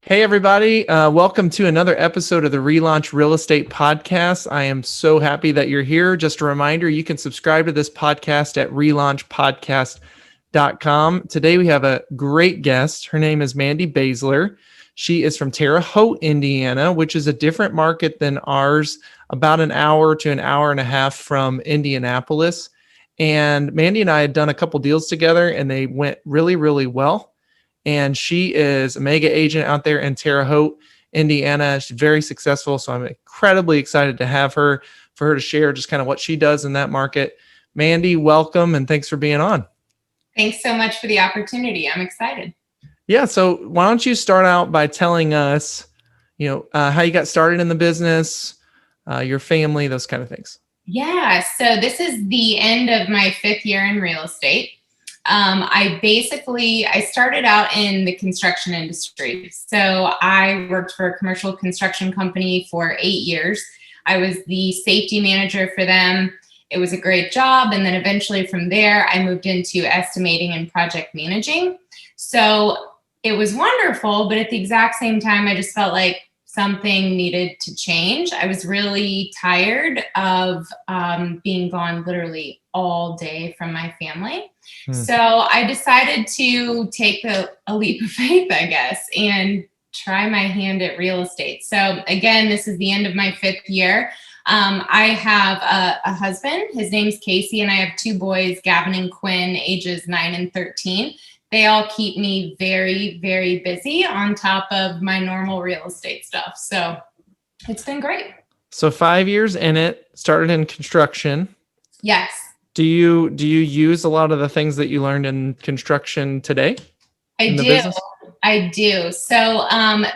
Hey, everybody. Welcome to another episode of the Relaunch Real Estate Podcast. I am so happy that you're here. Just a reminder, you can subscribe to this podcast at relaunchpodcast.com. Today, we have a great guest. Her name is Mandy Baesler. She is from Terre Haute, Indiana, which is a different market than ours, about an hour to an hour and a half from Indianapolis. And Mandy and I had done a couple deals together, and they went really, really well. And she is a mega agent out there in Terre Haute, Indiana. She's very successful. So I'm incredibly excited to have her, for her to share just kind of what she does in that market. Mandy, welcome, and thanks for being on. Thanks so much for the opportunity. I'm excited. Yeah. So why don't you start out by telling us, how you got started in the business, your family, those kind of things. Yeah. So this is the end of my 5th year in real estate. I started out in the construction industry. So I worked for a commercial construction company for 8 years. I was the safety manager for them. It was a great job. And then eventually from there, I moved into estimating and project managing. So it was wonderful, but at the exact same time, I just felt like something needed to change. I was really tired of being gone literally all day from my family. So I decided to take a leap of faith, I guess, and try my hand at real estate. So again, this is the end of my 5th year. I have a husband. His name's Casey, and I have 2 boys, Gavin and Quinn, ages 9 and 13. They all keep me very, very busy on top of my normal real estate stuff. So it's been great. So 5 years in it, started in construction. Yes. Do you use a lot of the things that you learned in construction today? I do. So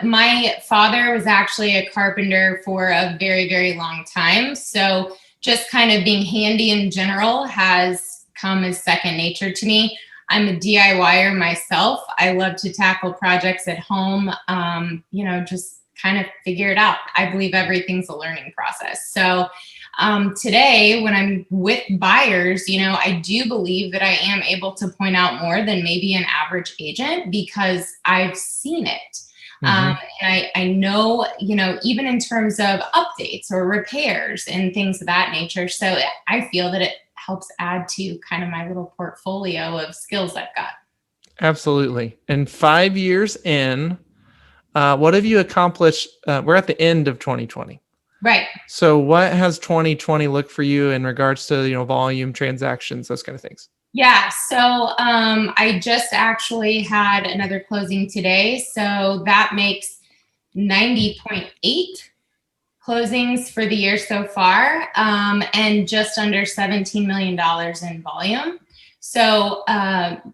my father was actually a carpenter for a very, very long time. So just kind of being handy in general has come as second nature to me. I'm a DIYer myself. I love to tackle projects at home, just kind of figure it out. I believe everything's a learning process. So today, when I'm with buyers, I do believe that I am able to point out more than maybe an average agent because I've seen it. And I know, even in terms of updates or repairs and things of that nature. So I feel that it helps add to kind of my little portfolio of skills I've got. Absolutely. And 5 years in, what have you accomplished? We're at the end of 2020. Right. So what has 2020 looked for you in regards to, volume, transactions, those kind of things? Yeah. So I just actually had another closing today. So that makes 90.8 closings for the year so far, and just under $17 million in volume. So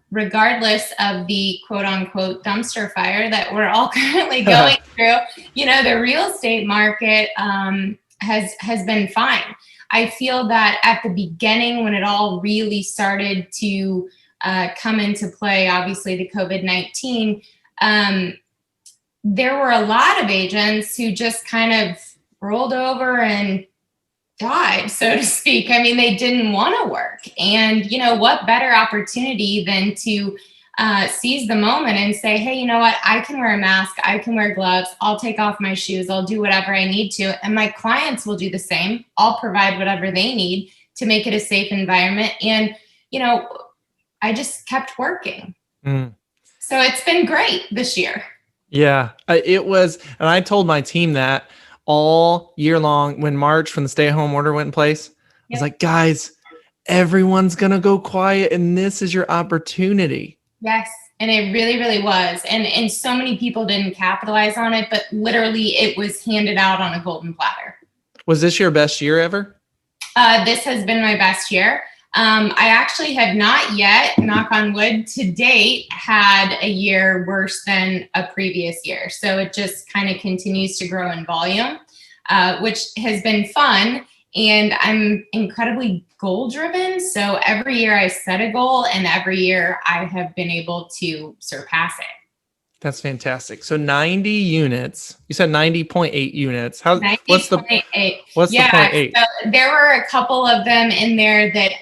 regardless of the quote unquote dumpster fire that we're all currently going through, the real estate market has been fine. I feel that at the beginning, when it all really started to come into play, obviously the COVID-19, there were a lot of agents who just kind of rolled over and died, so to speak. I mean, they didn't want to work. And, what better opportunity than to seize the moment and say, hey, you know what? I can wear a mask. I can wear gloves. I'll take off my shoes. I'll do whatever I need to. And my clients will do the same. I'll provide whatever they need to make it a safe environment. And, I just kept working. So it's been great this year. Yeah, it was. And I told my team that all year long when the stay-at-home order went in place. I was like, guys, everyone's going to go quiet and this is your opportunity. Yes. And it really, really was. And so many people didn't capitalize on it, but literally it was handed out on a golden platter. Was this your best year ever? This has been my best year. I actually have not yet, knock on wood, to date had a year worse than a previous year. So it just kind of continues to grow in volume, which has been fun. And I'm incredibly goal driven. So every year I set a goal and every year I have been able to surpass it. That's fantastic. So 90 units. You said 90.8 units. What's the 0.8? So there were a couple of them in there that,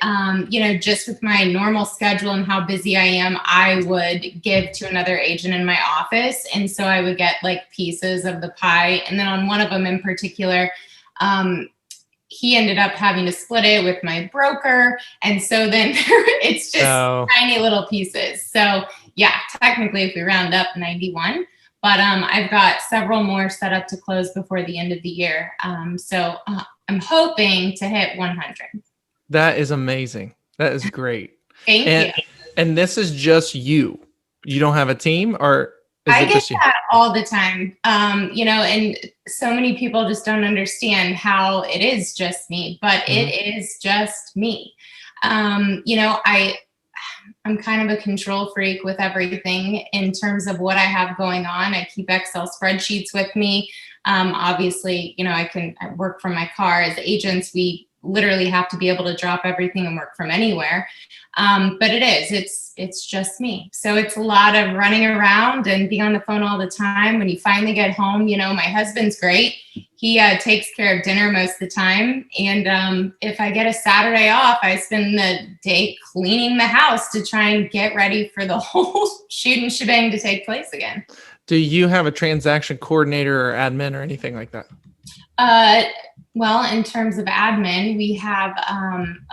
just with my normal schedule and how busy I am, I would give to another agent in my office. And so I would get like pieces of the pie. And then on one of them in particular, he ended up having to split it with my broker. And so then it's just tiny little pieces. So yeah, technically if we round up 91, but I've got several more set up to close before the end of the year. So I'm hoping to hit 100. That is amazing. That is great. Thank you. And this is just you. You don't have a team, or is I it get just you? that all the time. And so many people just don't understand how it is just me, but it is just me. I'm kind of a control freak with everything in terms of what I have going on. I keep Excel spreadsheets with me. Obviously, I work from my car. As agents, we literally have to be able to drop everything and work from anywhere. But it's just me. So it's a lot of running around and being on the phone all the time. When you finally get home, my husband's great. He takes care of dinner most of the time. And if I get a Saturday off, I spend the day cleaning the house to try and get ready for the whole shoot and shebang to take place again. Do you have a transaction coordinator or admin or anything like that? Well, in terms of admin, we have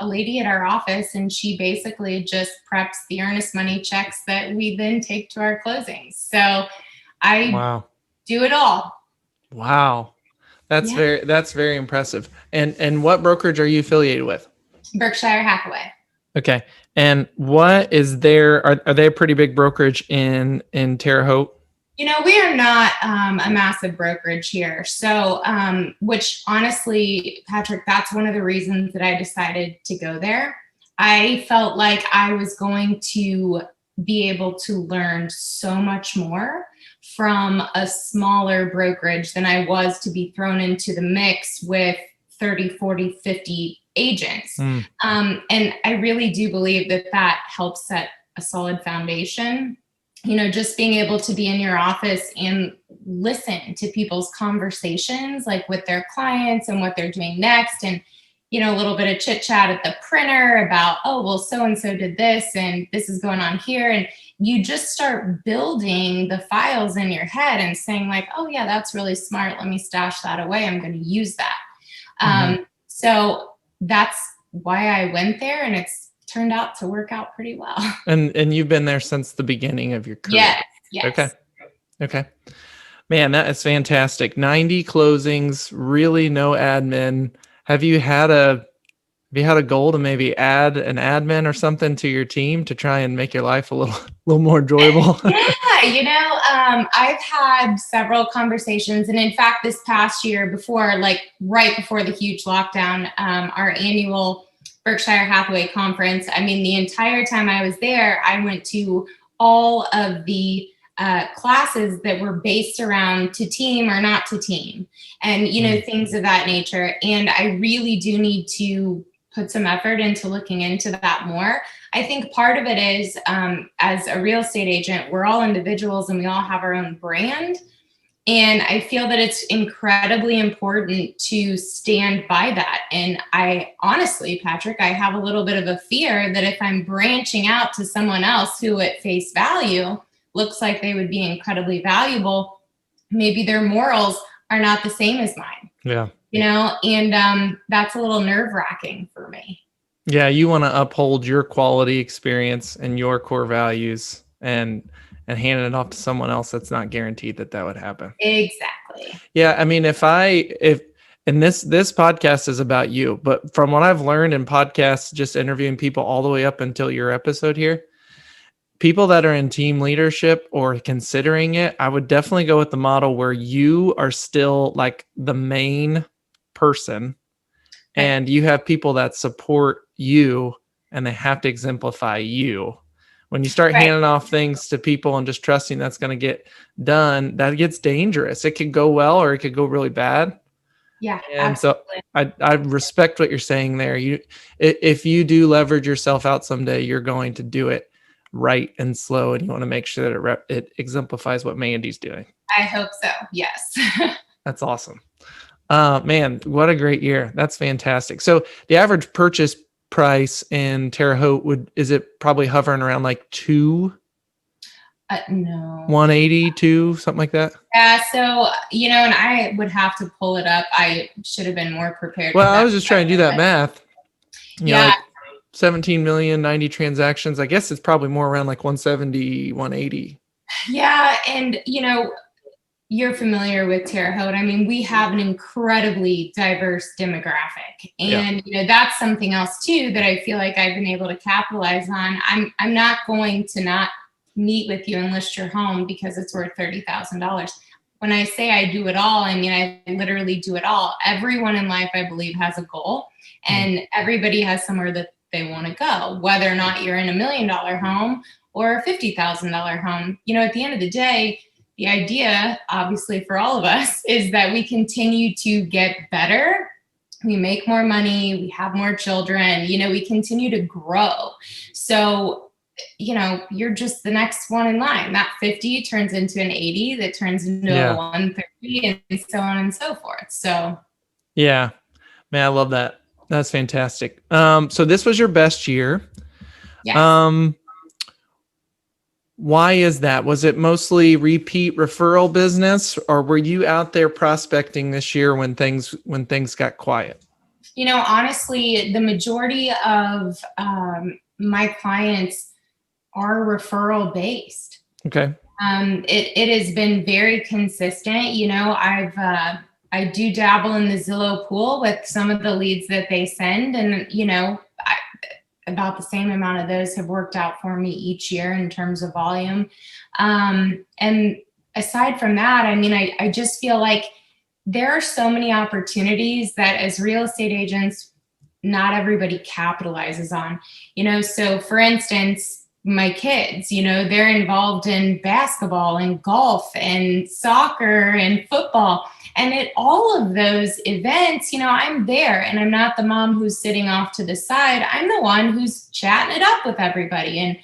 a lady at our office, and she basically just preps the earnest money checks that we then take to our closings. So I do it all. Wow. That's very impressive. And what brokerage are you affiliated with? Berkshire Hathaway. Okay. And what is there? Are they a pretty big brokerage in Terre Haute? We are not a massive brokerage here. So, which honestly, Patrick, that's one of the reasons that I decided to go there. I felt like I was going to be able to learn so much more from a smaller brokerage than I was to be thrown into the mix with 30, 40, 50 agents. And I really do believe that helps set a solid foundation. Just being able to be in your office and listen to people's conversations, like with their clients and what they're doing next. And, a little bit of chit chat at the printer about, oh, well, so-and-so did this and this is going on here. And you just start building the files in your head and saying like, oh yeah, that's really smart. Let me stash that away. I'm going to use that. So that's why I went there, and it's turned out to work out pretty well. And you've been there since the beginning of your career. Yes. Okay. Man, that is fantastic. 90 closings, really no admin. Have you had a goal to maybe add an admin or something to your team to try and make your life a little more enjoyable? I've had several conversations, and in fact, this past year, right before the huge lockdown, our annual Berkshire Hathaway conference. I mean, the entire time I was there, I went to all of the classes that were based around to team or not to team, and things of that nature. And I really do need to put some effort into looking into that more. I think part of it is, as a real estate agent, we're all individuals and we all have our own brand. And I feel that it's incredibly important to stand by that. And I honestly, Patrick, I have a little bit of a fear that if I'm branching out to someone else who at face value looks like they would be incredibly valuable, maybe their morals are not the same as mine. Yeah. And that's a little nerve-wracking for me. Yeah, you want to uphold your quality experience and your core values, and handing it off to someone else, that's not guaranteed that would happen. Exactly. Yeah, I mean, if and this podcast is about you, but from what I've learned in podcasts, just interviewing people all the way up until your episode here, people that are in team leadership or considering it, I would definitely go with the model where you are still like the main person, and you have people that support you, and they have to exemplify you. When you start handing off things to people and just trusting that's going to get done, that gets dangerous. It could go well or it could go really bad. Yeah, and absolutely. So I respect what you're saying there. If you do leverage yourself out someday, you're going to do it right and slow, and you want to make sure that it exemplifies what Mandy's doing. I hope so. Yes. That's awesome. Man, what a great year. That's fantastic. So the average purchase price in Terre Haute is it probably hovering around like No. 182, something like that? Yeah. So, and I would have to pull it up. I should have been more prepared for Well, I that was just trying to do that math. Yeah. Like 17 million, 90 transactions. I guess it's probably more around like 170, 180. Yeah. And, you're familiar with Terre Haute. I mean, we have an incredibly diverse demographic. And, that's something else too that I feel like I've been able to capitalize on. I'm not going to not meet with you and list your home because it's worth $30,000. When I say I do it all, I mean, I literally do it all. Everyone in life, I believe, has a goal, and everybody has somewhere that they want to go, whether or not you're in $1 million home or a $50,000 home. At the end of the day, the idea, obviously, for all of us is that we continue to get better. We make more money. We have more children. We continue to grow. So, you're just the next one in line. That 50 turns into an 80, that turns into a 130, and so on and so forth. So, yeah, man, I love that. That's fantastic. So this was your best year. yes. Why is that? Was it mostly repeat referral business, or were you out there prospecting this year when things got quiet? Honestly, the majority of my clients are referral based. Okay. It has been very consistent. I do dabble in the Zillow pool with some of the leads that they send, and about the same amount of those have worked out for me each year in terms of volume. And aside from that, I mean, I just feel like there are so many opportunities that as real estate agents, not everybody capitalizes on. So for instance, my kids, they're involved in basketball and golf and soccer and football. And at all of those events, I'm there, and I'm not the mom who's sitting off to the side. I'm the one who's chatting it up with everybody. And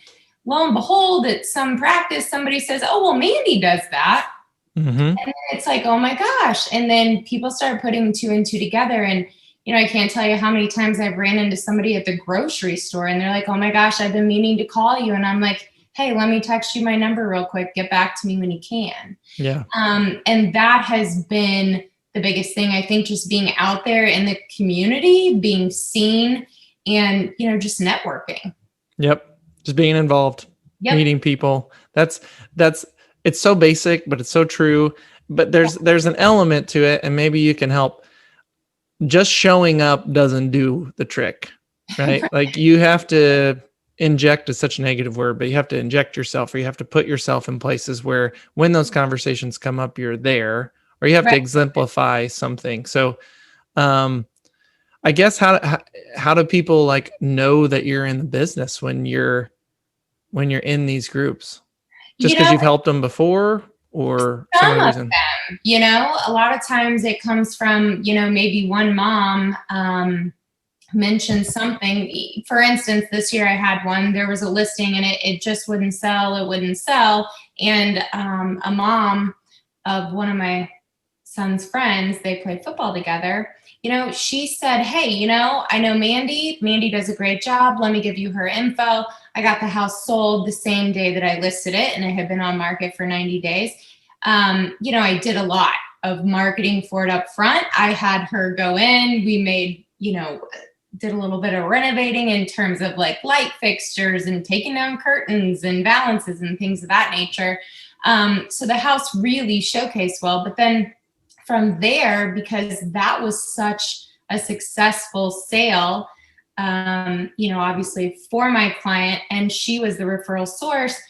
lo and behold, at some practice, somebody says, "Oh, well, Mandy does that." Mm-hmm. And then it's like, oh my gosh. And then people start putting two and two together. And, I can't tell you how many times I've ran into somebody at the grocery store and they're like, "Oh my gosh, I've been meaning to call you." And I'm like, "Hey, let me text you my number real quick. Get back to me when you can." Yeah. And that has been the biggest thing. I think just being out there in the community, being seen, and, just networking. Yep. Just being involved, meeting people. That's it's so basic, but it's so true. But there's an element to it, and maybe you can help. Just showing up doesn't do the trick, right? Like you have to inject is such a negative word, but you have to inject yourself, or you have to put yourself in places where when those conversations come up, you're there, or you have to exemplify something. So, I guess how do people like know that you're in the business when you're in these groups? Just because you've helped them before, or some other reason? A lot of times it comes from, maybe one mom mentioned something. For instance, this year I had one, there was a listing and it just wouldn't sell. It wouldn't sell. And a mom of one of my son's friends, they play football together. She said, "Hey, I know Mandy. Mandy does a great job. Let me give you her info." I got the house sold the same day that I listed it, and it had been on market for 90 days. I did a lot of marketing for it up front. I had her go in. We made, did a little bit of renovating in terms of like light fixtures and taking down curtains and balances and things of that nature. So the house really showcased well. But then from there, because that was such a successful sale, obviously for my client, and she was the referral source,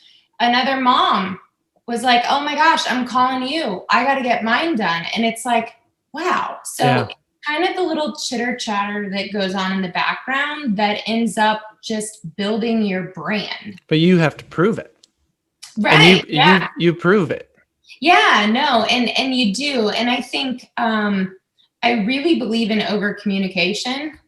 another mom was like, "Oh my gosh, I'm calling you. I got to get mine done." And it's like, wow. So kind of the little chitter chatter that goes on in the background that ends up just building your brand. But you have to prove it. Right. And you prove it. Yeah, no. And you do. And I think, I really believe in over communication.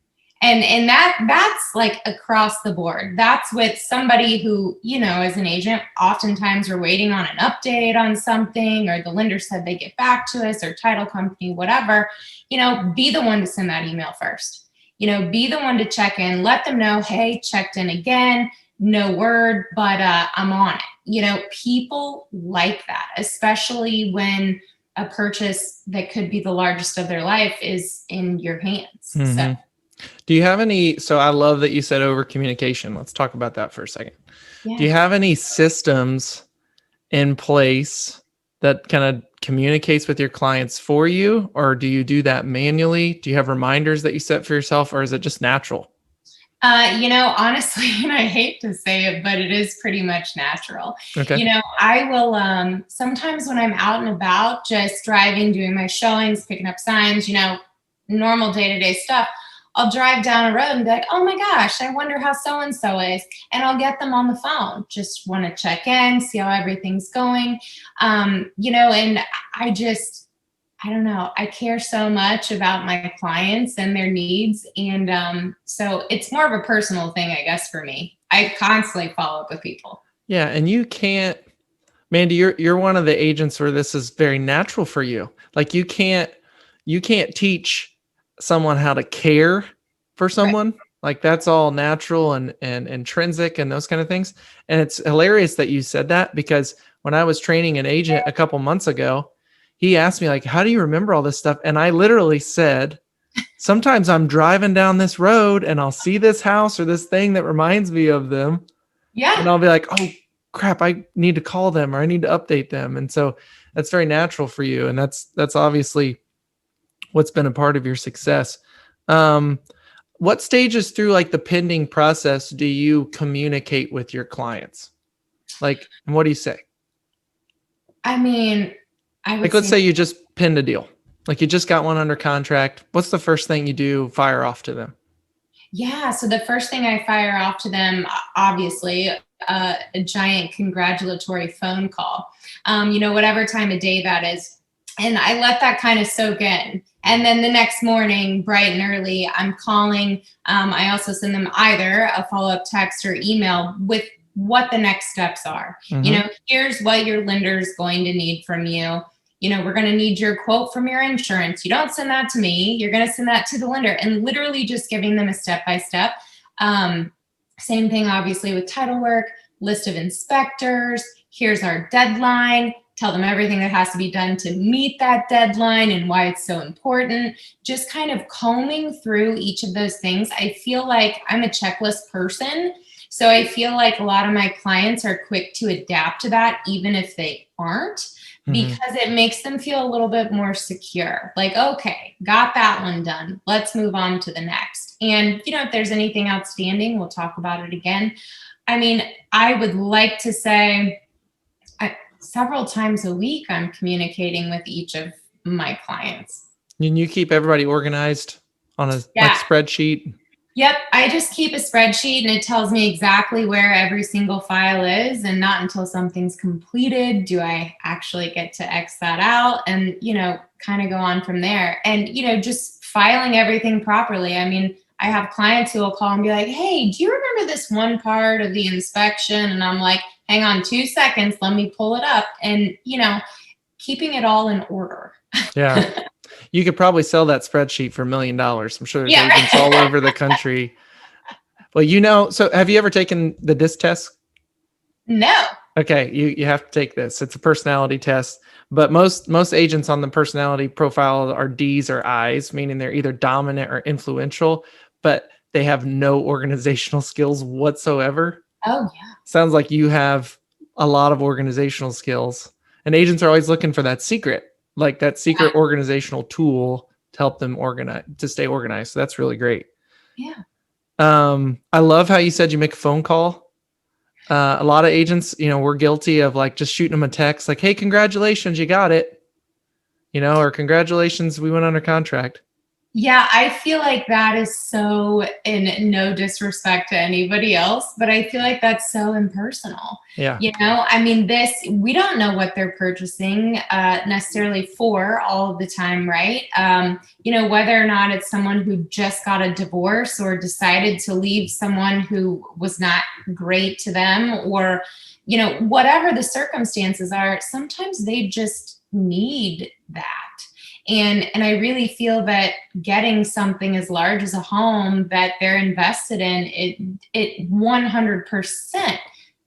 And that's like across the board. That's with somebody who, as an agent, oftentimes we're waiting on an update on something, or the lender said they get back to us, or title company, whatever. Be the one to send that email first. Be the one to check in, let them know, hey, checked in again, no word, but I'm on it. People like that, especially when a purchase that could be the largest of their life is in your hands. Mm-hmm. So. Do you have any, so I love that you said over communication. Let's talk about that for a second. Yeah. Do you have any systems in place that kind of communicates with your clients for you, or do you do that manually? Do you have reminders that you set for yourself, or is it just natural? Honestly, and I hate to say it, but it is pretty much natural. Okay. I will, sometimes when I'm out and about, just driving, doing my showings, picking up signs, normal day-to-day stuff, I'll drive down a road and be like, oh my gosh, I wonder how so-and-so is. And I'll get them on the phone. Just want to check in, see how everything's going. And I don't know. I care so much about my clients and their needs. And so it's more of a personal thing, I guess, for me. I constantly follow up with people. Yeah. And you can't, Mandy, you're one of the agents where this is very natural for you. Like you can't teach someone how to care for someone. Right. Like that's all natural and intrinsic and those kind of things. And it's hilarious that you said that, because when I was training an agent a couple months ago, he asked me like, how do you remember all this stuff? And I literally said, sometimes I'm driving down this road and I'll see this house or this thing that reminds me of them. Yeah. And I'll be like, oh crap, I need to call them or I need to update them. And so that's very natural for you. And that's obviously what's been a part of your success. What stages through like the pending process do you communicate with your clients? Like, and what do you say? I mean, like, let's say you just pinned a deal. Like you just got one under contract. What's the first thing you do? Fire off to them? Yeah. So the first thing I fire off to them, obviously, a giant congratulatory phone call, whatever time of day that is. And I let that kind of soak in. And then the next morning, bright and early, I'm calling. I also send them either a follow-up text or email with what the next steps are. Mm-hmm. Here's what your lender is going to need from you. We're going to need your quote from your insurance. You don't send that to me. You're going to send that to the lender, and literally just giving them a step-by-step. Same thing, obviously, with title work, list of inspectors. Here's our deadline. Tell them everything that has to be done to meet that deadline and why it's so important. Just kind of combing through each of those things. I feel like I'm a checklist person. So I feel like a lot of my clients are quick to adapt to that, even if they aren't, because it makes them feel a little bit more secure. Like, okay, got that one done. Let's move on to the next. And, if there's anything outstanding, we'll talk about it again. I mean, I would like to say several times a week, I'm communicating with each of my clients. And you keep everybody organized on a like spreadsheet? Yep. I just keep a spreadsheet and it tells me exactly where every single file is, and not until something's completed do I actually get to X that out and, kind of go on from there. And, just filing everything properly. I mean, I have clients who will call and be like, hey, do you remember this one part of the inspection? And I'm like, hang on 2 seconds, let me pull it up. And, keeping it all in order. Yeah. You could probably sell that spreadsheet for $1 million. I'm sure there's agents all over the country. Well, so have you ever taken the DISC test? No. Okay. You have to take this. It's a personality test, but most agents on the personality profile are D's or I's, meaning they're either dominant or influential, but they have no organizational skills whatsoever. Oh yeah. Sounds like you have a lot of organizational skills, and agents are always looking for that secret. Like that secret organizational tool to help them to stay organized. So that's really great. Yeah. I love how you said you make a phone call. A lot of agents, we're guilty of like just shooting them a text like, hey, congratulations, you got it. Or congratulations, we went under contract. Yeah, I feel like that is so, in no disrespect to anybody else, but I feel like that's so impersonal. Yeah. I mean, we don't know what they're purchasing necessarily for all of the time, right? Whether or not it's someone who just got a divorce or decided to leave someone who was not great to them, or, whatever the circumstances are, sometimes they just need that. And I really feel that getting something as large as a home that they're invested in, it 100%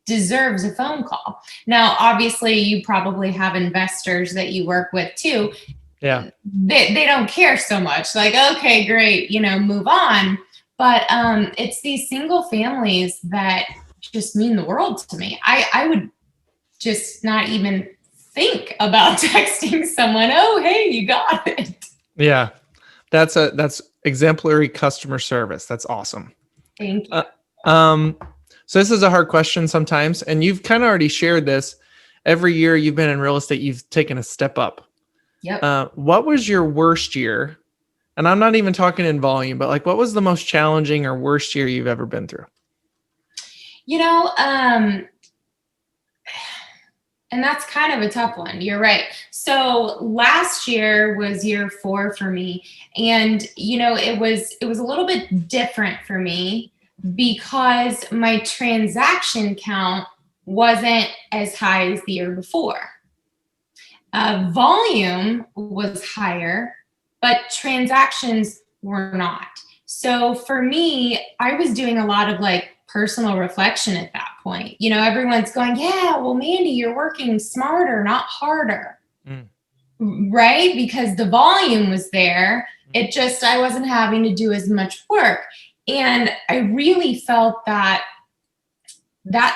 deserves a phone call. Now, obviously, you probably have investors that you work with too. Yeah. They don't care so much. Like, okay, great, move on. But it's these single families that just mean the world to me. I would just not even think about texting someone, oh, hey, you got it. Yeah. That's exemplary customer service. That's awesome. Thank you. So this is a hard question sometimes, and you've kind of already shared this. Every year you've been in real estate, you've taken a step up. Yep. What was your worst year? And I'm not even talking in volume, but like, what was the most challenging or worst year you've ever been through? And that's kind of a tough one. You're right. So last year was year 4 for me. And, it was a little bit different for me because my transaction count wasn't as high as the year before. Volume was higher, but transactions were not. So for me, I was doing a lot of like personal reflection at that point. Everyone's going, yeah, well, Mandy, you're working smarter, not harder. Right? Because the volume was there. I wasn't having to do as much work. And I really felt that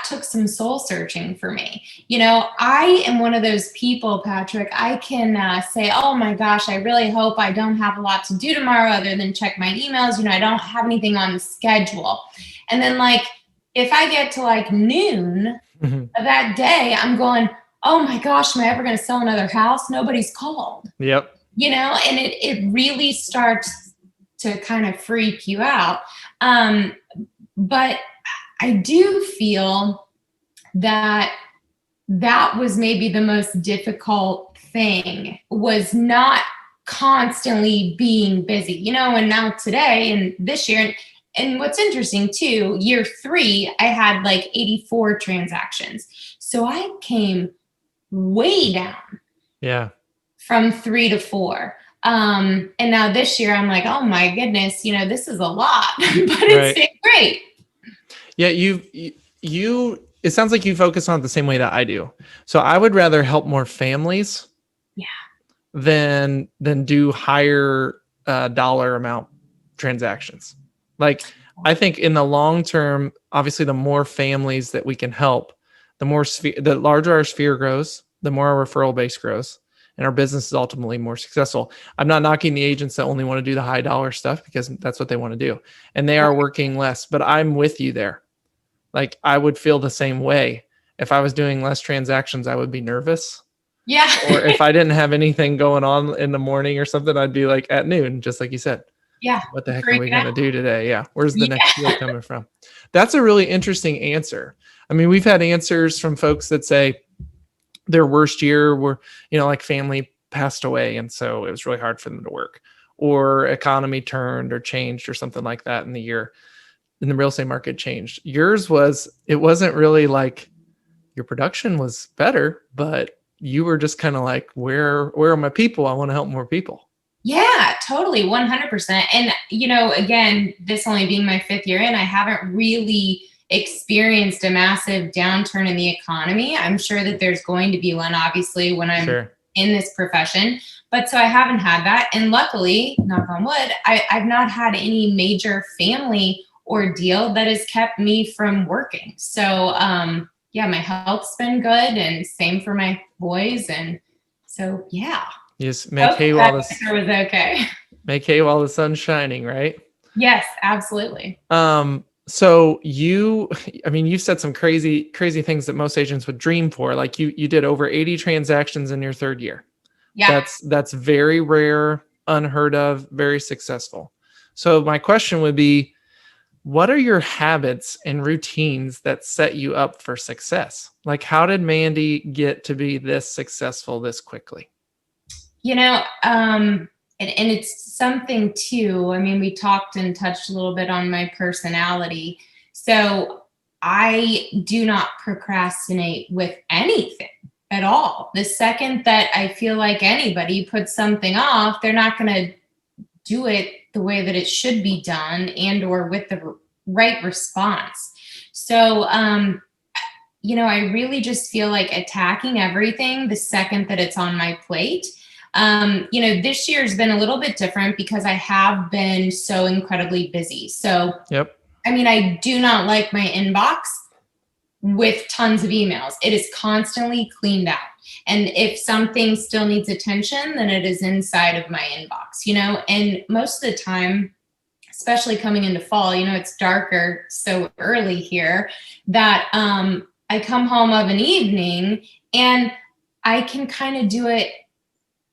took some soul searching for me. I am one of those people, Patrick, I can say, oh my gosh, I really hope I don't have a lot to do tomorrow other than check my emails. I don't have anything on the schedule. And then like, if I get to like noon of that day, I'm going, oh my gosh, am I ever going to sell another house? Nobody's called. Yep. And it really starts to kind of freak you out. But I do feel that was maybe the most difficult thing, was not constantly being busy, and now today and this year. And what's interesting too, year 3, I had like 84 transactions. So I came way down. Yeah. From 3 to 4. And now this year I'm like, oh my goodness, this is a lot, but it's right. Great. Yeah. It sounds like you focus on it the same way that I do. So I would rather help more families than do higher dollar amount transactions. Like, I think in the long term, obviously the more families that we can help, the larger our sphere grows, the more our referral base grows, and our business is ultimately more successful. I'm not knocking the agents that only want to do the high dollar stuff, because that's what they want to do, and they are working less, but I'm with you there. Like, I would feel the same way. If I was doing less transactions, I would be nervous. Yeah. Or if I didn't have anything going on in the morning or something, I'd be like at noon, just like you said. Yeah. What the heck are we going to do today? Yeah. Where's the next deal coming from? That's a really interesting answer. I mean, we've had answers from folks that say their worst year were, like family passed away, and so it was really hard for them to work, or economy turned or changed or something like that in the year. And the real estate market changed. Yours it wasn't really like your production was better, but you were just kind of like, where are my people? I want to help more people. Yeah, totally. 100%. And, again, this only being my 5th year in, I haven't really experienced a massive downturn in the economy. I'm sure that there's going to be one, obviously, when I'm in this profession. But so I haven't had that. And luckily, knock on wood, I've not had any major family ordeal that has kept me from working. So, my health's been good, and same for my boys. And so, yeah. Yes, make hay while was okay. Make hay while the sun's shining, right? Yes, absolutely. So you said some crazy things that most agents would dream for. Like you did over 80 transactions in your 3rd year. Yeah. That's very rare. unheard of, very successful. So my question would be, what are your habits and routines that set you up for success? Like, how did Mandy get to be this successful this quickly? And it's something too. I mean, we talked and touched a little bit on my personality. So I do not procrastinate with anything at all. The second that I feel like anybody puts something off, they're not going to do it the way that it should be done and or with the right response. So, I really just feel like attacking everything the second that it's on my plate. This year's been a little bit different because I have been so incredibly busy. So, Yep. I do not like my inbox with tons of emails. It is constantly cleaned out. And if something still needs attention, then it is inside of my inbox, and most of the time, especially coming into fall, it's darker so early here that I come home of an evening and I can kind of do it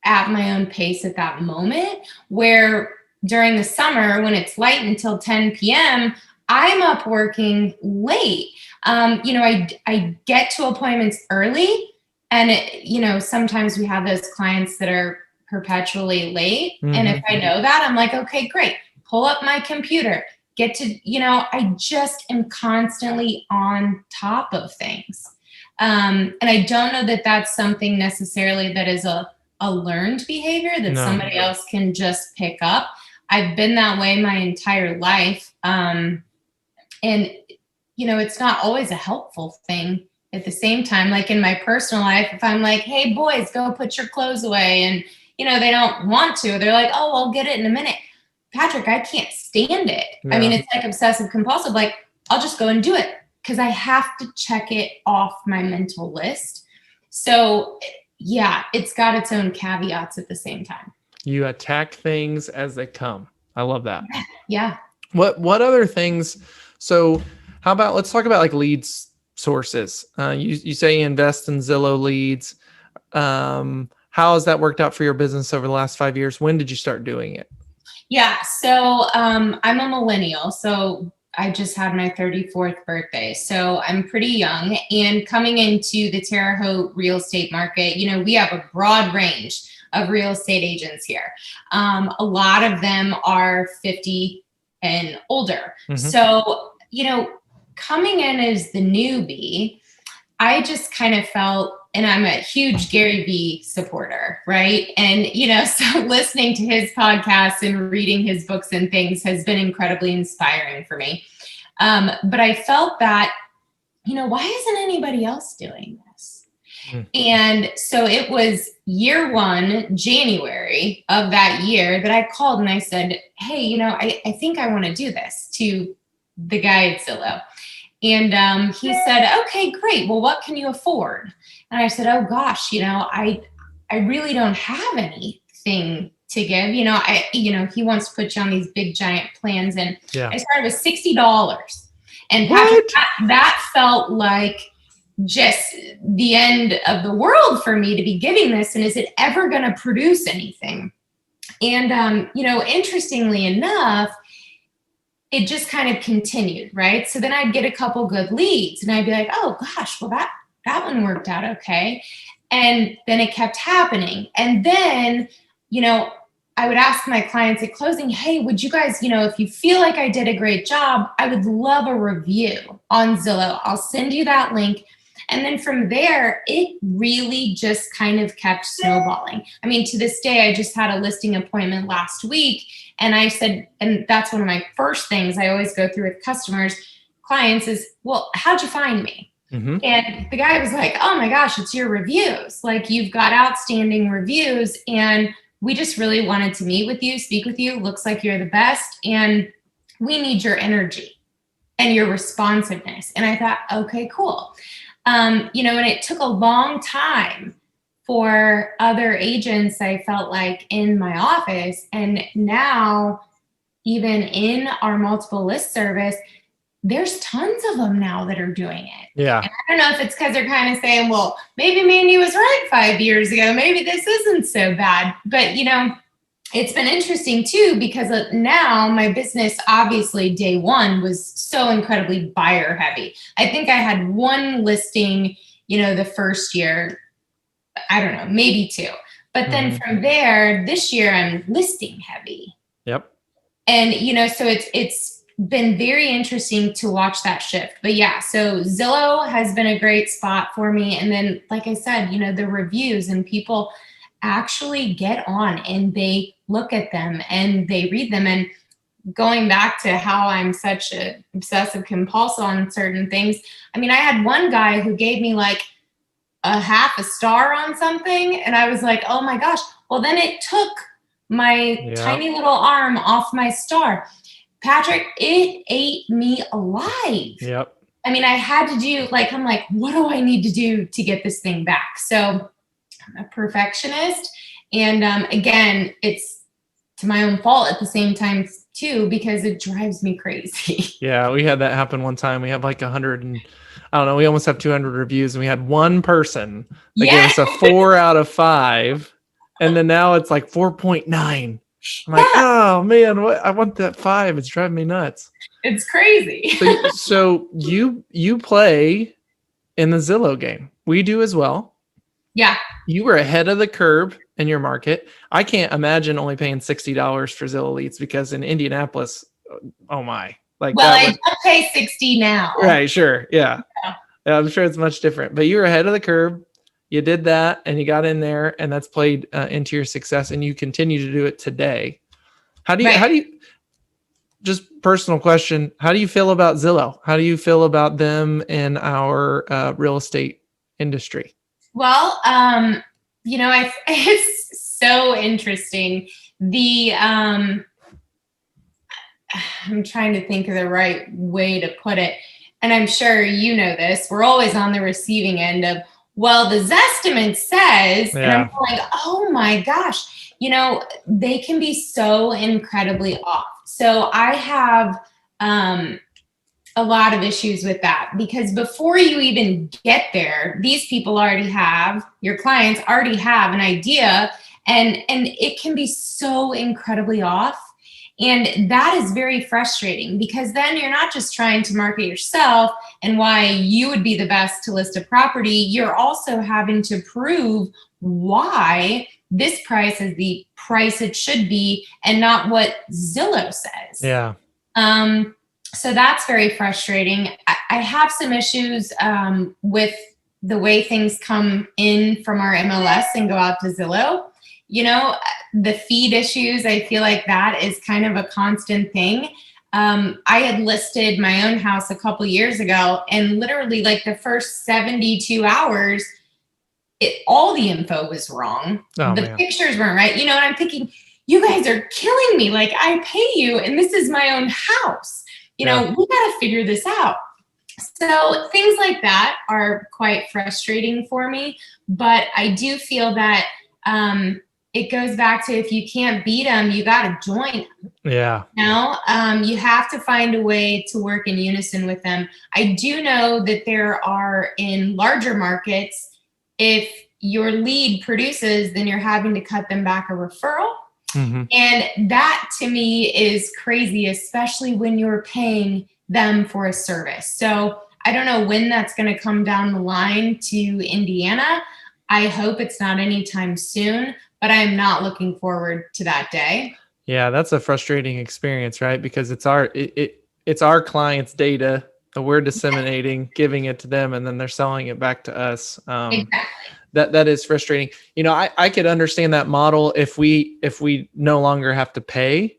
at my own pace at that moment, where during the summer when it's light until 10 p.m., I'm up working late. I get to appointments early, and sometimes we have those clients that are perpetually late. Mm-hmm. And if I know that, I'm like, okay, great. Pull up my computer, I just am constantly on top of things. And I don't know that that's something necessarily that is a learned behavior that somebody else can just pick up. I've been that way my entire life. And it's not always a helpful thing at the same time. Like in my personal life, if I'm like, hey boys, go put your clothes away. And, they don't want to, they're like, oh, I'll get it in a minute. Patrick, I can't stand it. Yeah. It's like obsessive compulsive. Like, I'll just go and do it because I have to check it off my mental list. So yeah, it's got its own caveats at the same time. You attack things as they come. I love that. Yeah. What other things? So how about, let's talk about like leads sources. You say you invest in Zillow leads. How has that worked out for your business over the last 5 years? When did you start doing it? Yeah. So I'm a millennial. So I just had my 34th birthday. So I'm pretty young, and coming into the Terre Haute real estate market, we have a broad range of real estate agents here. A lot of them are 50 and older. Mm-hmm. So, coming in as the newbie, I just kind of felt, and I'm a huge Gary Vee supporter, right? And, so listening to his podcasts and reading his books and things has been incredibly inspiring for me. But I felt that, why isn't anybody else doing this? Mm. And so it was year one, January of that year, that I called and I said, hey, I think I want to do this, to the guy at Zillow. And he said, okay, great. Well, what can you afford? And I said, oh gosh, I really don't have anything to give. He wants to put you on these big giant plans. And I started with $60. And Patrick, that felt like just the end of the world for me to be giving this. And is it ever going to produce anything? And, interestingly enough, it just kind of continued, right? So then I'd get a couple good leads and I'd be like, oh gosh, well that one worked out okay. And then it kept happening. And then, I would ask my clients at closing, hey, would you guys, if you feel like I did a great job, I would love a review on Zillow. I'll send you that link. And then from there, it really just kind of kept snowballing. To this day, I just had a listing appointment last week. And I said, and that's one of my first things I always go through with clients is, well, how'd you find me? Mm-hmm. And the guy was like, oh my gosh, it's your reviews. Like, you've got outstanding reviews. And we just really wanted to meet with you, speak with you. Looks like you're the best. And we need your energy and your responsiveness. And I thought, okay, cool. And it took a long time for other agents, I felt like, in my office. And now, even in our multiple list service, there's tons of them now that are doing it. Yeah. And I don't know if it's because they're kind of saying, well, maybe Mandy was right 5 years ago. Maybe this isn't so bad. But, it's been interesting too, because now my business, obviously day one was so incredibly buyer heavy. I think I had one listing, the first year, I don't know, maybe two. But then from there, this year I'm listing heavy. Yep. And, so it's been very interesting to watch that shift. But yeah, so Zillow has been a great spot for me. And then, like I said, the reviews, and people actually get on and they look at them and they read them. And going back to how I'm such an obsessive compulsive on certain things, I mean, I had one guy who gave me like a half a star on something, and I was like, oh my gosh. Well, then it took my tiny little arm off my star. Patrick, it ate me alive. Yep. I mean, I had to do I'm like, what do I need to do to get this thing back? So I'm a perfectionist. And again, it's to my own fault at the same time too, because it drives me crazy. Yeah, we had that happen one time. We have like 100 and I don't know, we almost have 200 reviews, and we had one person that gave us a 4 out of 5. And then now it's like 4.9. I'm like, oh man, I want that 5. It's driving me nuts. It's crazy. So you play in the Zillow game. We do as well. Yeah. You were ahead of the curve in your market. I can't imagine only paying $60 for Zillow leads, because in Indianapolis, oh my. I don't pay $60 now. Right, sure. Yeah. I'm sure it's much different. But you were ahead of the curve. You did that and you got in there, and that's played into your success, and you continue to do it today. How do you, just personal question, how do you feel about Zillow? How do you feel about them in our real estate industry? Well, it's so interesting. I'm trying to think of the right way to put it. And I'm sure you know this. We're always on the receiving end of, well, the Zestimate says, and I'm like, oh my gosh, they can be so incredibly off. So I have a lot of issues with that, because before you even get there, these people your clients already have an idea, and it can be so incredibly off. And that is very frustrating, because then you're not just trying to market yourself and why you would be the best to list a property. You're also having to prove why this price is the price it should be and not what Zillow says. Yeah. So that's very frustrating. I have some issues with the way things come in from our MLS and go out to Zillow. The feed issues, I feel like that is kind of a constant thing. I had listed my own house a couple years ago, and literally like the first 72 hours, all the info was wrong. The pictures weren't right. And I'm thinking, you guys are killing me. Like, I pay you, and this is my own house. We got to figure this out. So things like that are quite frustrating for me. But I do feel that it goes back to, if you can't beat them, you got to join them. Yeah. You have to find a way to work in unison with them. I do know that there are, in larger markets, if your lead produces, then you're having to cut them back a referral. Mm-hmm. And that to me is crazy, especially when you're paying them for a service. So I don't know when that's going to come down the line to Indiana. I hope it's not anytime soon, but I'm not looking forward to that day. Yeah, that's a frustrating experience, right? Because it's our clients' data that we're disseminating, giving it to them, and then they're selling it back to us. Exactly. That is frustrating. I could understand that model if we no longer have to pay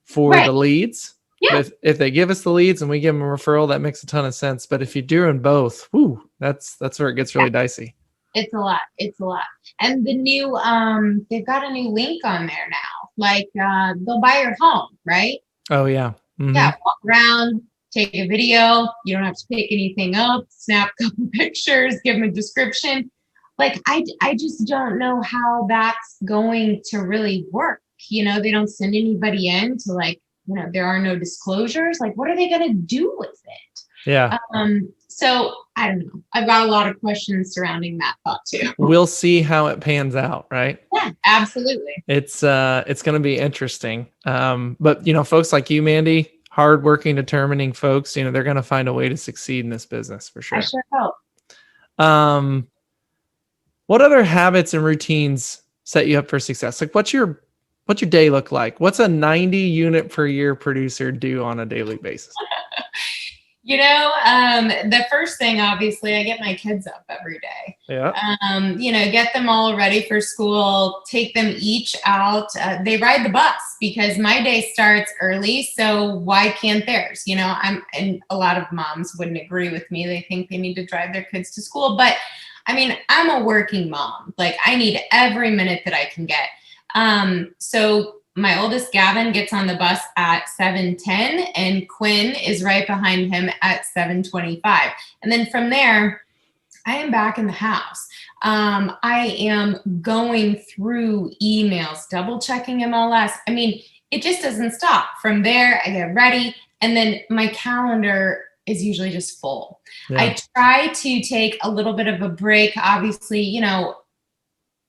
for the leads. Yeah. If they give us the leads and we give them a referral, that makes a ton of sense. But if you're doing both, that's where it gets really dicey. It's a lot. And the new, they've got a new link on there now. Like, they'll buy your home, right? Oh yeah. Mm-hmm. Yeah. Walk around, take a video. You don't have to pick anything up, snap a couple pictures, give them a description. Like, I just don't know how that's going to really work. They don't send anybody in to, like, there are no disclosures. Like, what are they going to do with it? Yeah. So I don't know. I've got a lot of questions surrounding that thought too. We'll see how it pans out, right? Yeah, absolutely. It's going to be interesting. But folks like you, Mandy, hardworking, determining folks, they're going to find a way to succeed in this business for I sure. sure hope. What other habits and routines set you up for success? Like what's your day look like? What's a 90 unit per year producer do on a daily basis? The first thing, obviously, I get my kids up every day. Yeah. Get them all ready for school, take them each out. They ride the bus because my day starts early. So why can't theirs? And a lot of moms wouldn't agree with me. They think they need to drive their kids to school. But I mean, I'm a working mom. Like I need every minute that I can get. So my oldest Gavin gets on the bus at 7:10 and Quinn is right behind him at 7:25. And then from there, I am back in the house. I am going through emails, double checking MLS. I mean, it just doesn't stop. From there, I get ready and then my calendar is usually just full. Yeah. I try to take a little bit of a break, obviously,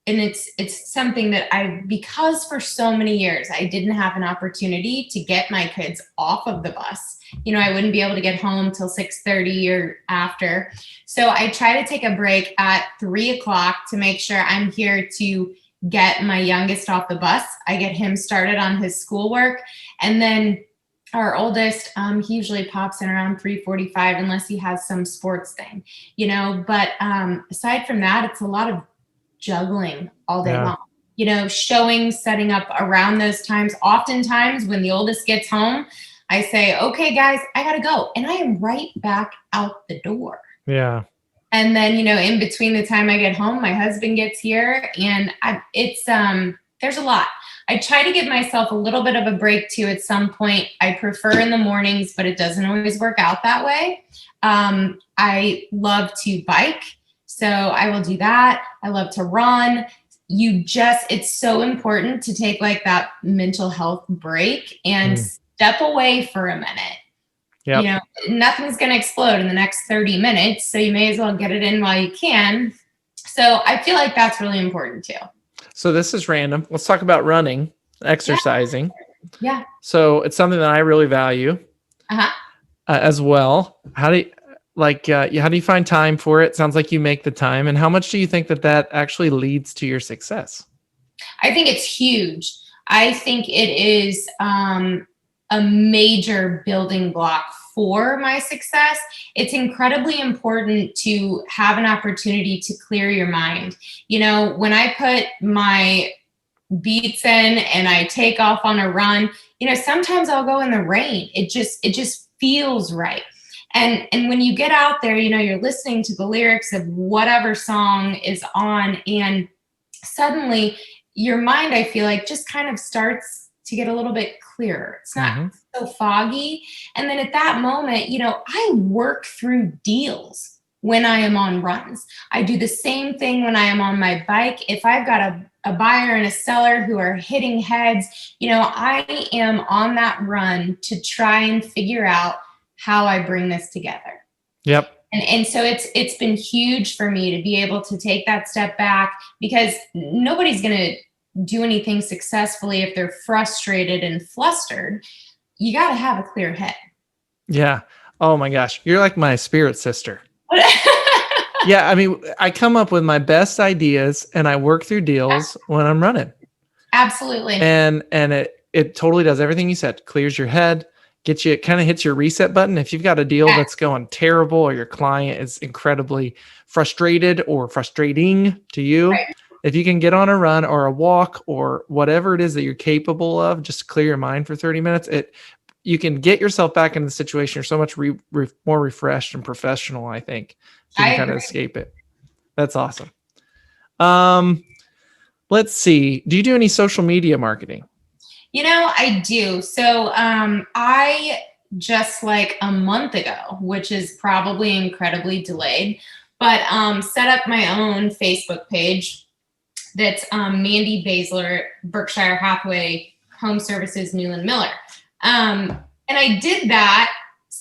and it's something that because for so many years I didn't have an opportunity to get my kids off of the bus. I wouldn't be able to get home till 6:30 or after. So I try to take a break at 3:00 to make sure I'm here to get my youngest off the bus. I get him started on his schoolwork. And then our oldest, he usually pops in around 3:45 unless he has some sports thing, but aside from that, it's a lot of juggling all day long, showing, setting up around those times. Oftentimes when the oldest gets home, I say, okay, guys, I got to go. And I am right back out the door. Yeah. And then, in between the time I get home, my husband gets here and there's a lot. I try to give myself a little bit of a break too at some point. I prefer in the mornings, but it doesn't always work out that way. I love to bike. So I will do that. I love to run. It's so important to take like that mental health break and step away for a minute. Yep. Nothing's going to explode in the next 30 minutes. So you may as well get it in while you can. So I feel like that's really important too. So this is random. Let's talk about running, exercising. Yeah. So it's something that I really value as well. How do you find time for it? Sounds like you make the time. And how much do you think that actually leads to your success? I think it's huge. I think it is a major building block for my success. It's incredibly important to have an opportunity to clear your mind. When I put my beats in and I take off on a run, sometimes I'll go in the rain. It just feels right. And when you get out there, you're listening to the lyrics of whatever song is on, and suddenly your mind, I feel like, just kind of starts to get a little bit clearer. It's not so foggy. And then at that moment, I work through deals when I am on runs. I do the same thing when I am on my bike. If I've got a buyer and a seller who are hitting heads, I am on that run to try and figure out how I bring this together. Yep. And so it's been huge for me to be able to take that step back, because nobody's going to do anything successfully if they're frustrated and flustered. You got to have a clear head. Yeah. Oh my gosh. You're like my spirit sister. Yeah. I mean, I come up with my best ideas and I work through deals when I'm running. Absolutely. And it totally does everything you said. Clears your head, it kind of hits your reset button. If you've got a deal that's going terrible, or your client is incredibly frustrated or frustrating to you, if you can get on a run or a walk or whatever it is that you're capable of, just to clear your mind for 30 minutes, you can get yourself back into the situation. You're so much more refreshed and professional, I think. So you can kind of escape it. That's awesome. Let's see. Do you do any social media marketing? I do. So I just like a month ago, which is probably incredibly delayed, but set up my own Facebook page. That's Mandy Baesler, Berkshire Hathaway Home Services, Newland Miller. And I did that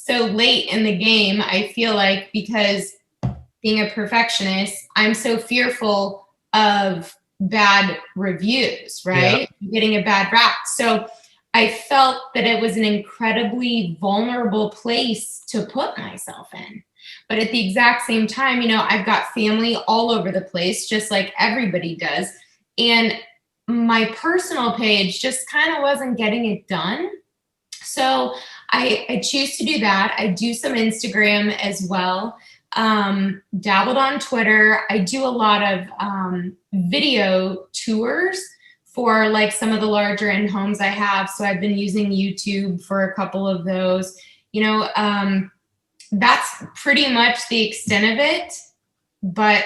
so late in the game, I feel like, because being a perfectionist, I'm so fearful of bad reviews, Yeah. right? Getting a bad rap. So I felt that it was an incredibly vulnerable place to put myself in. But at the exact same time, I've got family all over the place, just like everybody does. And my personal page just kind of wasn't getting it done. So I choose to do that. I do some Instagram as well. Dabbled on Twitter. I do a lot of video tours for like some of the larger end homes I have. So I've been using YouTube for a couple of those. That's pretty much the extent of it. But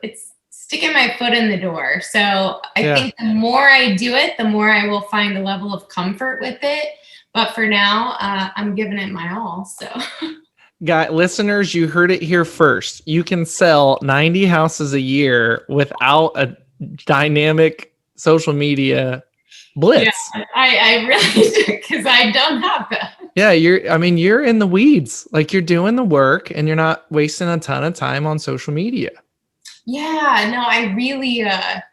it's sticking my foot in the door. So I think the more I do it, the more I will find a level of comfort with it. But for now, I'm giving it my all. So, Listeners, you heard it here first. You can sell 90 houses a year without a dynamic social media blitz. Yeah, I really do, because I don't have that. Yeah, you're in the weeds. Like, you're doing the work and you're not wasting a ton of time on social media. Yeah, no, I really, I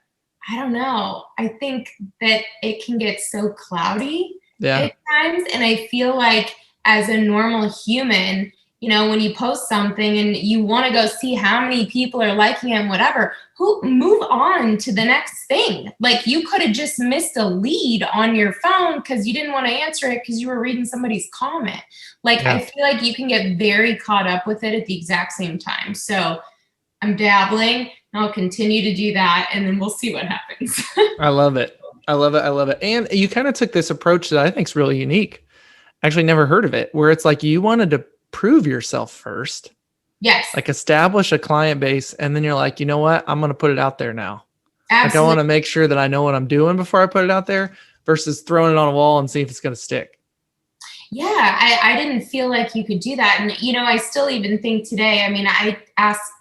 don't know. I think that it can get so cloudy at times. And I feel like as a normal human, when you post something and you want to go see how many people are liking it and whatever, move on to the next thing. Like, you could have just missed a lead on your phone because you didn't want to answer it because you were reading somebody's comment. Like, I feel like you can get very caught up with it at the exact same time. So I'm dabbling and I'll continue to do that, and then we'll see what happens. I love it. I love it. I love it. And you kind of took this approach that I think is really unique. Actually, never heard of it, where it's like you wanted to prove yourself first. Yes. Like, establish a client base, and then you're like, you know what? I'm going to put it out there now. Absolutely. Like, I want to make sure that I know what I'm doing before I put it out there versus throwing it on a wall and see if it's going to stick. Yeah, I didn't feel like you could do that. And, I still even think today, I mean,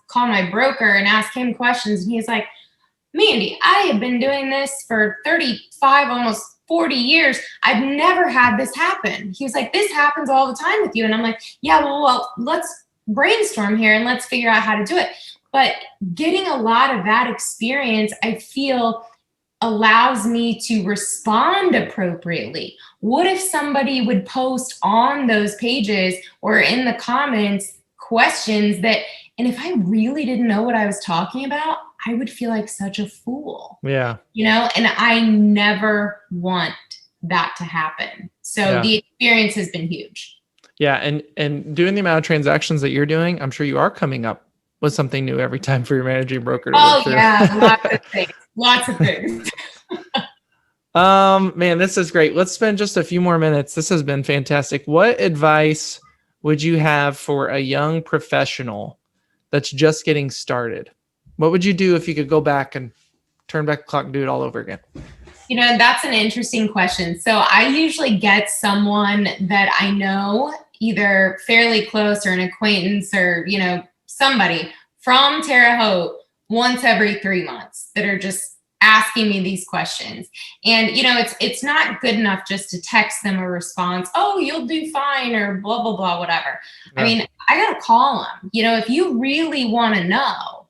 call my broker and ask him questions. And he's like, Mandy, I have been doing this for 35, almost 40 years. I've never had this happen. He was like, this happens all the time with you. And I'm like, yeah, well, let's brainstorm here and let's figure out how to do it. But getting a lot of that experience, I feel, allows me to respond appropriately. What if somebody would post on those pages or in the comments questions that, and if I really didn't know what I was talking about, I would feel like such a fool. Yeah. And I never want that to happen. So the experience has been huge. Yeah. And doing the amount of transactions that you're doing, I'm sure you are coming up with something new every time for your managing broker to work through. Yeah, lots of things. Lots of things. Man, this is great. Let's spend just a few more minutes. This has been fantastic. What advice would you have for a young professional that's just getting started? What would you do if you could go back and turn back the clock and do it all over again? That's an interesting question. So I usually get someone that I know, either fairly close or an acquaintance or, somebody from Terre Haute once every 3 months that are just asking me these questions. And, it's not good enough just to text them a response, oh, you'll do fine, or blah, blah, blah, whatever. Yeah. I mean, I got to call them, if you really want to know,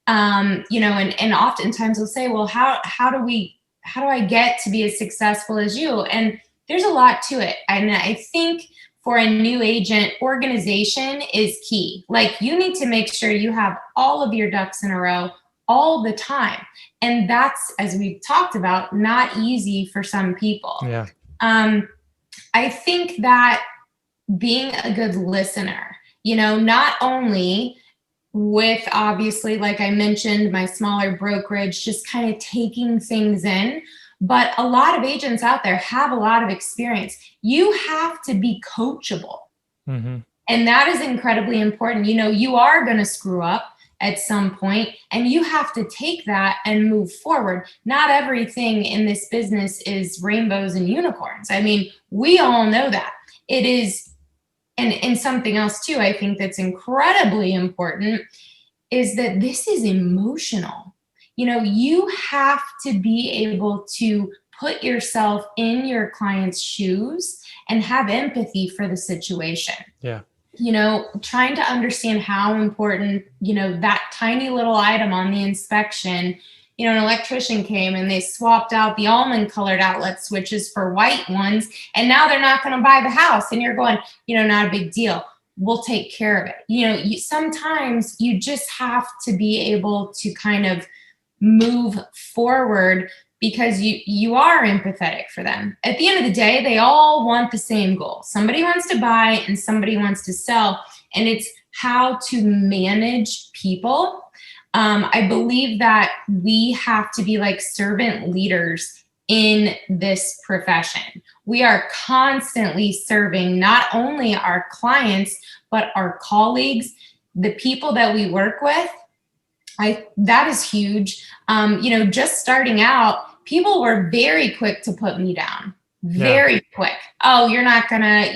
and oftentimes they'll say, well, how do I get to be as successful as you? And there's a lot to it. And I think for a new agent, organization is key. Like, you need to make sure you have all of your ducks in a row all the time. And that's, as we've talked about, not easy for some people. Yeah. I think that being a good listener, not only with, obviously, like I mentioned, my smaller brokerage, just kind of taking things in, but a lot of agents out there have a lot of experience. You have to be coachable. Mm-hmm. And that is incredibly important. You are going to screw up at some point, and you have to take that and move forward. Not everything in this business is rainbows and unicorns. I mean, we all know that. It is, and something else too, I think that's incredibly important, is that this is emotional. You have to be able to put yourself in your client's shoes and have empathy for the situation. Yeah. Trying to understand how important, that tiny little item on the inspection, an electrician came and they swapped out the almond colored outlet switches for white ones. And now they're not going to buy the house. And you're going, not a big deal. We'll take care of it. Sometimes you just have to be able to kind of move forward because you are empathetic for them. At the end of the day, they all want the same goal. Somebody wants to buy and somebody wants to sell. And it's how to manage people. I believe that we have to be like servant leaders in this profession. We are constantly serving not only our clients, but our colleagues, the people that we work with. That is huge. Just starting out, people were very quick to put me down. Very quick. Oh, you're not gonna,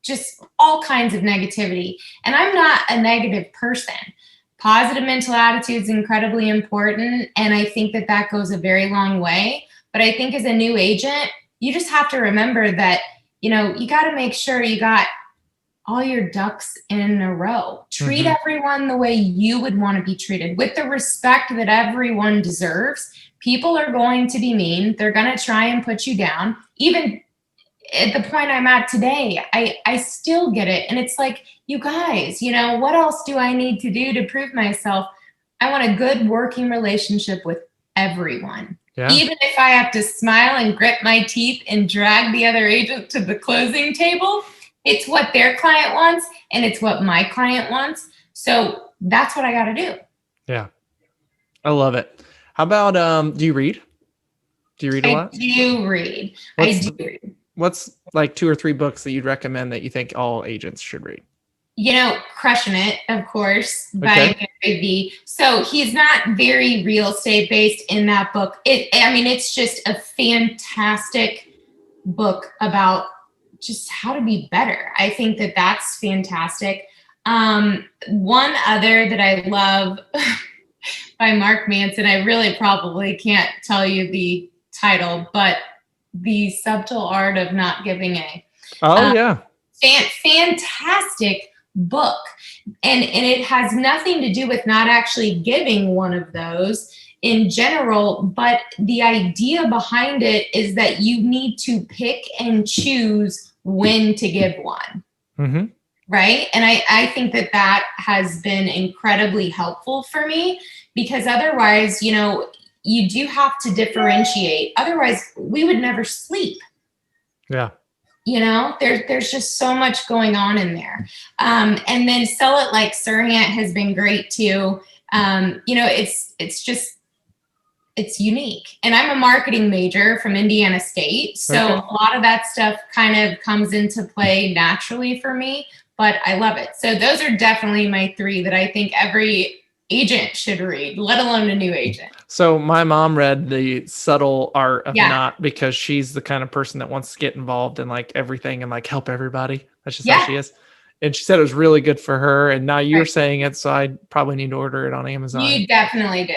just all kinds of negativity. And I'm not a negative person. Positive mental attitude is incredibly important. And I think that goes a very long way. But I think as a new agent, you just have to remember that, you got to make sure you got all your ducks in a row. Treat everyone the way you would want to be treated, with the respect that everyone deserves. People are going to be mean. They're going to try and put you down. Even at the point I'm at today, I still get it. And it's like, you guys, what else do I need to do to prove myself? I want a good working relationship with everyone. Yeah. Even if I have to smile and grit my teeth and drag the other agent to the closing table, it's what their client wants and it's what my client wants. So that's what I got to do. Yeah. I love it. How about, do you read? Do you read a lot? I do read. What's like 2 or 3 books that you'd recommend that you think all agents should read? Crushing It, of course, by Gary Vee. So he's not very real estate based in that book. It's just a fantastic book about just how to be better. I think that's fantastic. One other that I love by Mark Manson, I really probably can't tell you the title, but The Subtle Art of Not Giving a. Yeah. Fantastic book. And it has nothing to do with not actually giving one of those in general, but the idea behind it is that you need to pick and choose when to give one. Mm-hmm. Right. And I think that has been incredibly helpful for me, because otherwise, you do have to differentiate. Otherwise, we would never sleep. Yeah. There's just so much going on in there. And then Sell It Like Sirhan has been great too. It's unique. And I'm a marketing major from Indiana State. So a lot of that stuff kind of comes into play naturally for me, but I love it. So those are definitely my 3 that I think every agent should read, let alone a new agent. So my mom read The Subtle Art of Not, because she's the kind of person that wants to get involved in like everything and like help everybody. That's just how she is. And she said it was really good for her. And now you're saying it, so I probably need to order it on Amazon. You definitely do.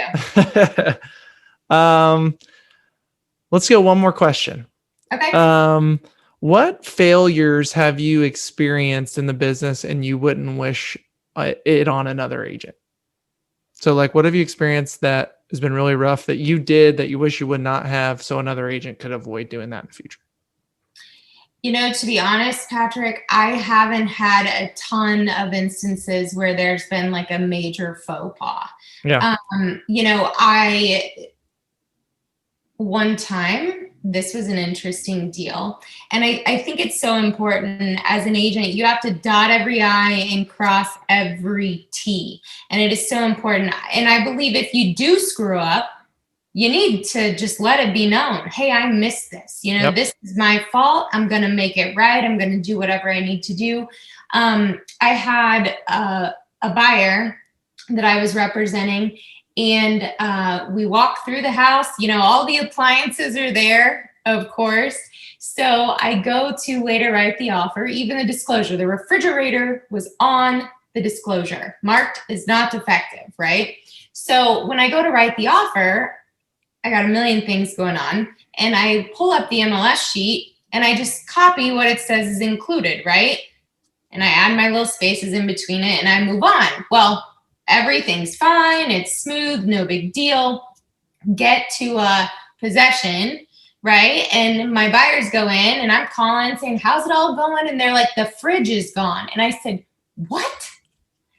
Let's go one more question. Okay. What failures have you experienced in the business and you wouldn't wish it on another agent? So like, what have you experienced that has been really rough that you did that you wish you would not have, so another agent could avoid doing that in the future? To be honest, Patrick, I haven't had a ton of instances where there's been like a major faux pas. Yeah. One time, this was an interesting deal. And I think it's so important as an agent, you have to dot every I and cross every T. And it is so important. And I believe if you do screw up, you need to just let it be known. Hey, I missed this. This is my fault. I'm going to make it right. I'm going to do whatever I need to do. I had a buyer that I was representing, and we walked through the house. All the appliances are there, of course. So I go to later write the offer, even the disclosure. The refrigerator was on the disclosure, marked as not defective, right? So when I go to write the offer, I got a million things going on. And I pull up the MLS sheet and I just copy what it says is included, right? And I add my little spaces in between it and I move on. Well, everything's fine. It's smooth, no big deal. Get to possession, right? And my buyers go in and I'm calling saying, how's it all going? And they're like, the fridge is gone. And I said, what?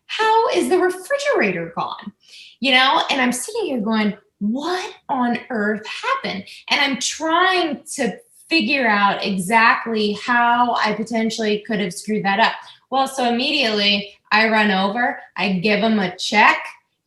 How is the refrigerator gone? And I'm sitting here going, what on earth happened? And I'm trying to figure out exactly how I potentially could have screwed that up. Well, so immediately I run over, I give them a check,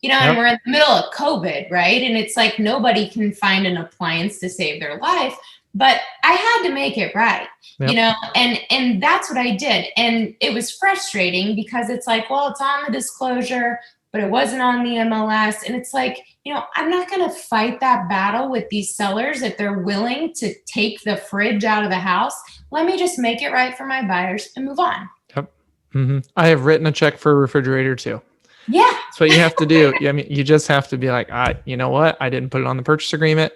and we're in the middle of COVID, right? And it's like nobody can find an appliance to save their life, but I had to make it right, and that's what I did. And it was frustrating because it's like, well, it's on the disclosure, but it wasn't on the MLS. And it's like, I'm not going to fight that battle with these sellers if they're willing to take the fridge out of the house. Let me just make it right for my buyers and move on. Yep. Mm-hmm. I have written a check for a refrigerator too. Yeah. That's what you have to do. I mean, you just have to be like, you know what? I didn't put it on the purchase agreement.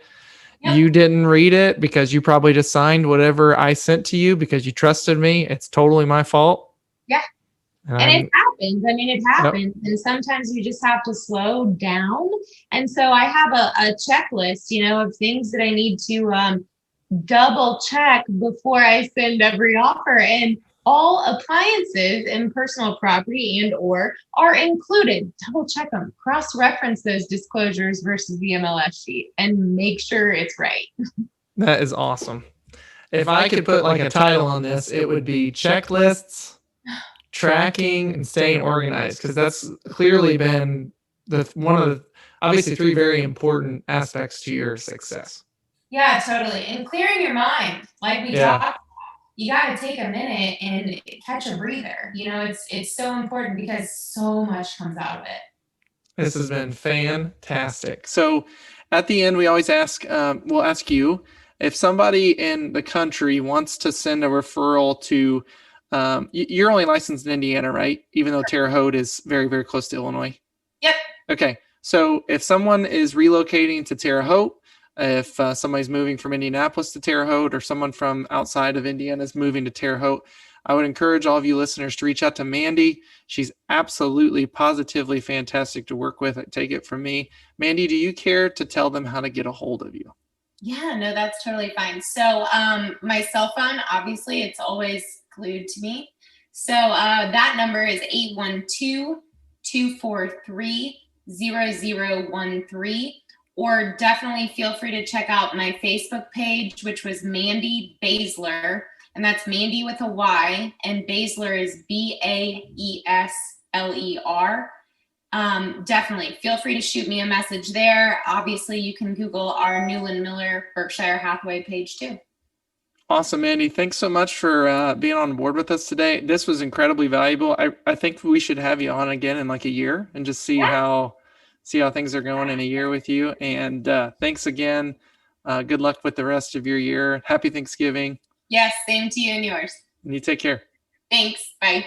Yep. You didn't read it because you probably just signed whatever I sent to you because you trusted me. It's totally my fault. Yeah. And it happens. I mean, it happens. Yep. And sometimes you just have to slow down. And so I have a checklist, of things that I need to double check before I send every offer. And all appliances in personal property and or are included. Double check them, cross-reference those disclosures versus the MLS sheet and make sure it's right. That is awesome. If I could put like a title on this, it would be checklists, tracking, and staying organized, because that's clearly been one of the obviously 3 very important aspects to your success. Yeah, totally. And clearing your mind, like we talked. You got to take a minute and catch a breather. It's so important because so much comes out of it. This has been fantastic. So at the end, we always ask, we'll ask you, if somebody in the country wants to send a referral to, you're only licensed in Indiana, right? Even though Terre Haute is very, very close to Illinois. Yep. Okay. So if someone is relocating to Terre Haute, if somebody's moving from Indianapolis to Terre Haute, or someone from outside of Indiana is moving to Terre Haute, I would encourage all of you listeners to reach out to Mandy. She's absolutely, positively fantastic to work with. Take it from me. Mandy, do you care to tell them how to get a hold of you? Yeah, no, that's totally fine. So my cell phone, obviously, it's always glued to me. So that number is 812-243-0013. Or definitely feel free to check out my Facebook page, which was Mandy Baesler. And that's Mandy with a Y. And Baesler is Baesler. Definitely feel free to shoot me a message there. Obviously, you can Google our Newland Miller Berkshire Hathaway page too. Awesome, Mandy. Thanks so much for being on board with us today. This was incredibly valuable. I think we should have you on again in like a year and just see how things are going in a year with you. And thanks again. Good luck with the rest of your year. Happy Thanksgiving. Yes, same to you and yours. And you take care. Thanks. Bye.